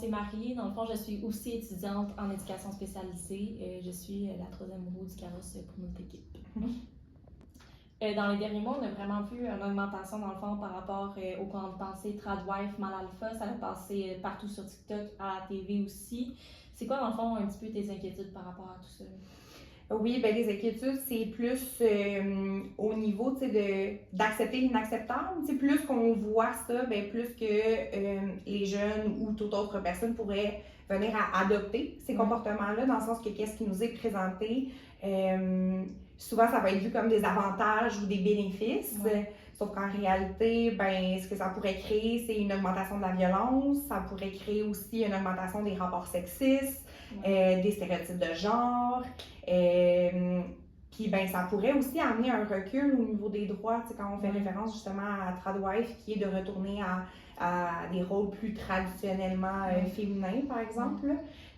c'est Marie. Dans le fond, je suis aussi étudiante en éducation spécialisée. Je suis la troisième roue du carrosse pour notre équipe. Dans les derniers mois, on a vraiment vu une augmentation, dans le fond, par rapport au courant de pensée Tradwife, Mal Alpha. Ça a passé partout sur TikTok, à la TV aussi. C'est quoi, dans le fond, un petit peu tes inquiétudes par rapport à tout ça? Oui, ben les inquiétudes, c'est plus au niveau d'accepter l'inacceptable. Plus qu'on voit ça, ben, plus que les jeunes ou toute autre personne pourrait venir à adopter ces comportements-là, dans le sens que qu'est-ce qui nous est présenté, souvent ça va être vu comme des avantages ou des bénéfices. Sauf qu'en réalité, ben, ce que ça pourrait créer, c'est une augmentation de la violence, ça pourrait créer aussi une augmentation des rapports sexistes, des stéréotypes de genre. Puis ben, ça pourrait aussi amener un recul au niveau des droits, quand on fait référence justement à Tradwife, qui est de retourner à des rôles plus traditionnellement féminins, par exemple.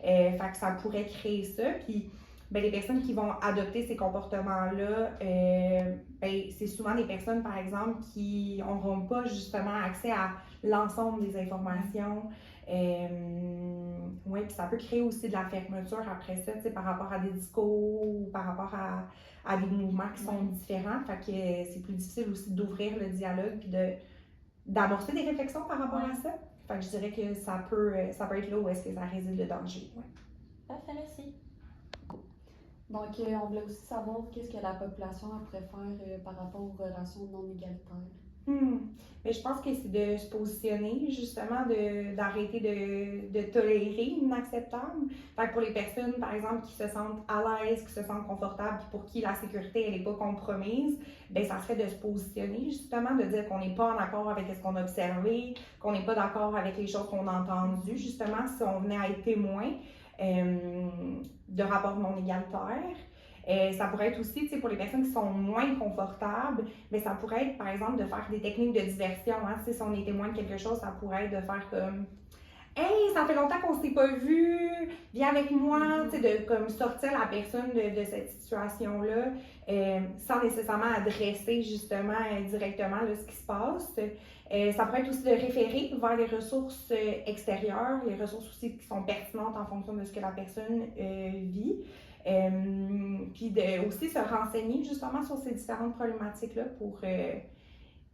Fait que ça pourrait créer ça. Puis ben, les personnes qui vont adopter ces comportements-là, ben, c'est souvent des personnes, par exemple, qui n'auront pas justement accès à l'ensemble des informations. Oui, puis ça peut créer aussi de la fermeture après ça, par rapport à des discours ou par rapport à des mouvements qui sont différents. Fait que c'est plus difficile aussi d'ouvrir le dialogue puis d'amorcer des réflexions par rapport à ça. Fait que je dirais que ça peut être là où est-ce que ça réside le danger. Parfait, merci. Donc, on voulait aussi savoir qu'est-ce que la population pourrait faire par rapport aux relations non égalitaires. Mais je pense que c'est de se positionner, justement, d'arrêter de tolérer l'inacceptable. Fait que pour les personnes, par exemple, qui se sentent à l'aise, qui se sentent confortables, puis pour qui la sécurité, elle n'est pas compromise, ben ça serait de se positionner, justement, de dire qu'on n'est pas en accord avec ce qu'on a observé, qu'on n'est pas d'accord avec les choses qu'on a entendues, justement, si on venait à être témoin de rapports non égalitaires. Ça pourrait être aussi, pour les personnes qui sont moins confortables, mais ça pourrait être, par exemple, de faire des techniques de diversion. Si on est témoin de quelque chose, ça pourrait être de faire comme « Hey, ça fait longtemps qu'on ne s'est pas vu, viens avec moi », de comme sortir la personne de cette situation-là sans nécessairement adresser justement directement ce qui se passe. Ça pourrait être aussi de référer vers les ressources extérieures, les ressources aussi qui sont pertinentes en fonction de ce que la personne vit. Puis aussi se renseigner justement sur ces différentes problématiques-là pour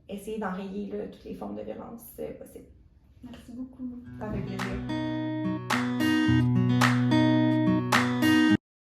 essayer d'enrayer toutes les formes de violence possibles. Merci beaucoup. Ça fait plaisir.